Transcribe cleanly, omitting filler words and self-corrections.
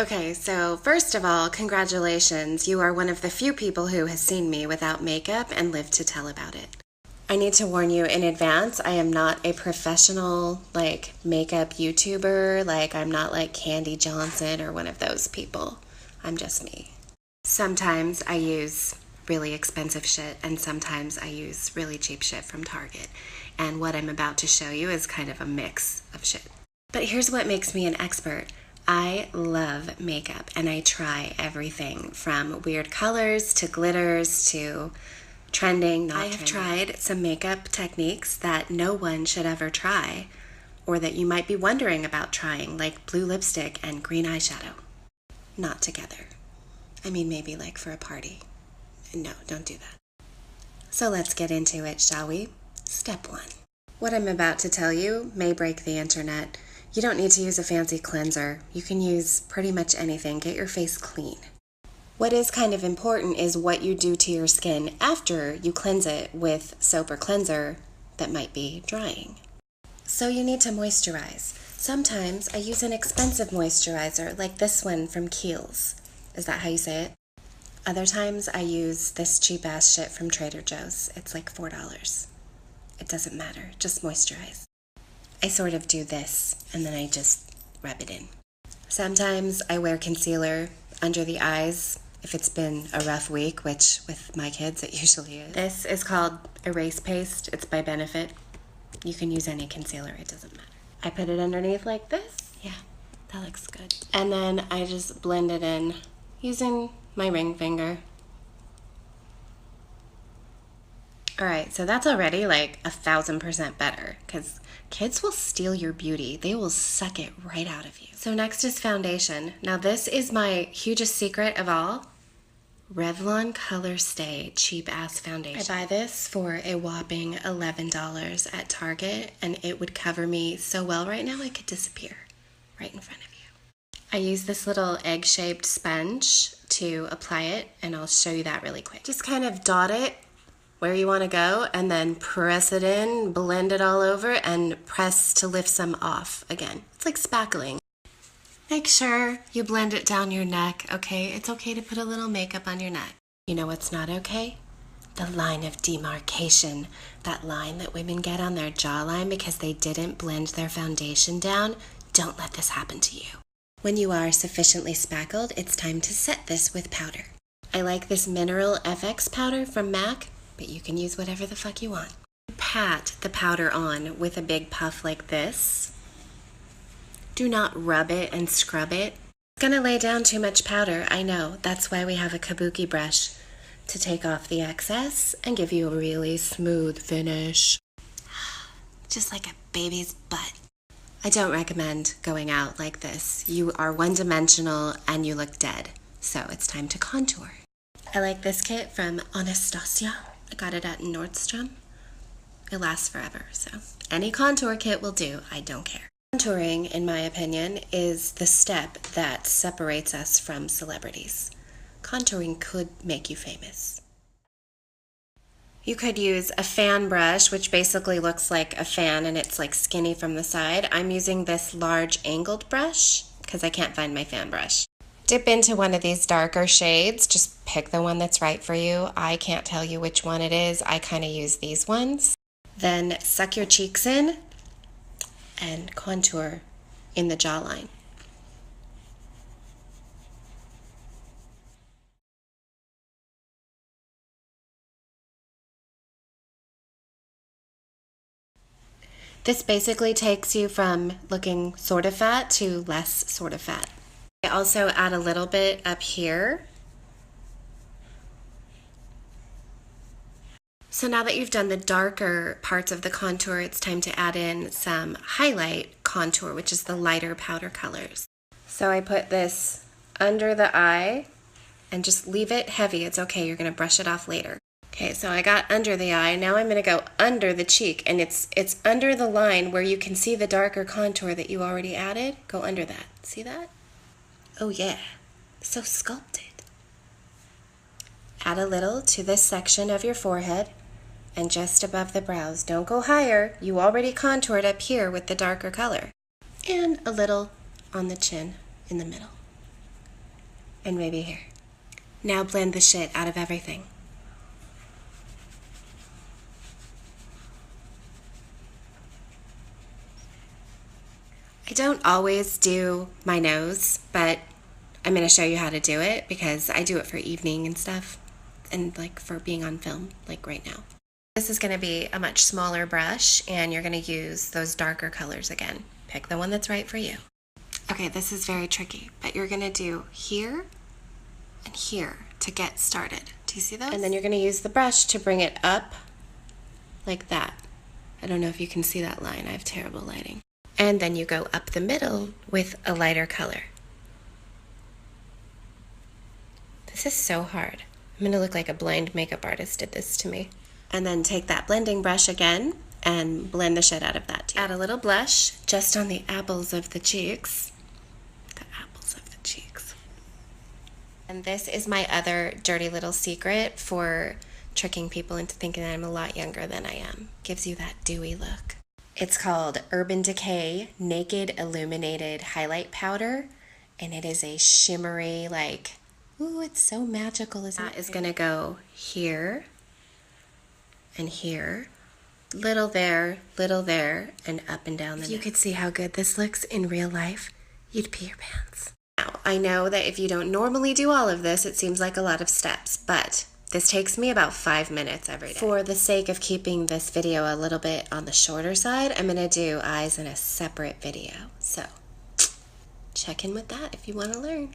Okay, so first of all, congratulations. You are one of the few people who has seen me without makeup and lived to tell about it. I need to warn you in advance, I am not a professional, makeup YouTuber. I'm not like Candy Johnson or one of those people. I'm just me. Sometimes I use really expensive shit, and sometimes I use really cheap shit from Target. And what I'm about to show you is kind of a mix of shit. But here's what makes me an expert. I love makeup, and I try everything from weird colors to glitters to trending, not trending. I have tried some makeup techniques that no one should ever try, or that you might be wondering about trying, like blue lipstick and green eyeshadow. Not together. I mean, maybe like for a party. No, don't do that. So let's get into it, shall we? Step 1. What I'm about to tell you may break the internet. You don't need to use a fancy cleanser. You can use pretty much anything. Get your face clean. What is kind of important is what you do to your skin after you cleanse it with soap or cleanser that might be drying. So you need to moisturize. Sometimes I use an expensive moisturizer like this one from Kiehl's. Is that how you say it? Other times I use this cheap ass shit from Trader Joe's. It's like $4. It doesn't matter. Just moisturize. I sort of do this, and then I just rub it in. Sometimes I wear concealer under the eyes if it's been a rough week, which with my kids it usually is. This is called Erase Paste. It's by Benefit. You can use any concealer, it doesn't matter. I put it underneath like this. Yeah, that looks good. And then I just blend it in using my ring finger. Alright, so that's already like 1,000% better, because kids will steal your beauty. They will suck it right out of you. So next is foundation. Now this is my hugest secret of all. Revlon Color Stay cheap ass foundation. I buy this for a whopping $11 at Target, and it would cover me so well right now it could disappear right in front of you. I use this little egg-shaped sponge to apply it, and I'll show you that really quick. Just kind of dot it where you want to go, and then press it in, blend it all over, and press to lift some off again. It's like spackling. Make sure you blend it down your neck, okay? It's okay to put a little makeup on your neck. You know what's not okay? The line of demarcation. That line that women get on their jawline because they didn't blend their foundation down. Don't let this happen to you. When you are sufficiently spackled, it's time to set this with powder. I like this Mineral FX powder from MAC, but you can use whatever the fuck you want. Pat the powder on with a big puff like this. Do not rub it and scrub it. It's gonna lay down too much powder, I know. That's why we have a kabuki brush to take off the excess and give you a really smooth finish. Just like a baby's butt. I don't recommend going out like this. You are one-dimensional and you look dead. So it's time to contour. I like this kit from Anastasia. I got it at Nordstrom. It lasts forever, so any contour kit will do. I don't care. Contouring, in my opinion, is the step that separates us from celebrities. Contouring could make you famous. You could use a fan brush, which basically looks like a fan and it's like skinny from the side. I'm using this large angled brush because I can't find my fan brush. Dip into one of these darker shades. Just pick the one that's right for you. I can't tell you which one it is. I kind of use these ones. Then suck your cheeks in and contour in the jawline. This basically takes you from looking sort of fat to less sort of fat. I also add a little bit up here. So now that you've done the darker parts of the contour, it's time to add in some highlight contour, which is the lighter powder colors. So I put this under the eye and just leave it heavy. It's okay, you're gonna brush it off later. Okay, so I got under the eye. Now I'm gonna go under the cheek, and it's under the line where you can see the darker contour that you already added. Go under that, see that? Oh yeah, so sculpted. Add a little to this section of your forehead and just above the brows. Don't go higher. You already contoured up here with the darker color. And a little on the chin in the middle. and maybe here. Now blend the shit out of everything. I don't always do my nose, but I'm going to show you how to do it because I do it for evening and stuff and like for being on film, like right now. This is going to be a much smaller brush and you're going to use those darker colors again. Pick the one that's right for you. Okay, this is very tricky, but you're going to do here and here to get started. Do you see those? And then you're going to use the brush to bring it up like that. I don't know if you can see that line. I have terrible lighting. And then you go up the middle with a lighter color. This is so hard. I'm going to look like a blind makeup artist did this to me. And then take that blending brush again and blend the shit out of that too. Add a little blush just on the apples of the cheeks. The apples of the cheeks. And this is my other dirty little secret for tricking people into thinking that I'm a lot younger than I am. Gives you that dewy look. It's called Urban Decay Naked Illuminated Highlight Powder. And it is a shimmery, like, ooh, it's so magical, isn't it? That is gonna go here and here. Little there, and up and down the neck. If you could see how good this looks in real life, you'd pee your pants. Now, I know that if you don't normally do all of this, it seems like a lot of steps, but this takes me about 5 minutes every day. For the sake of keeping this video a little bit on the shorter side, I'm gonna do eyes in a separate video. So, check in with that if you wanna learn.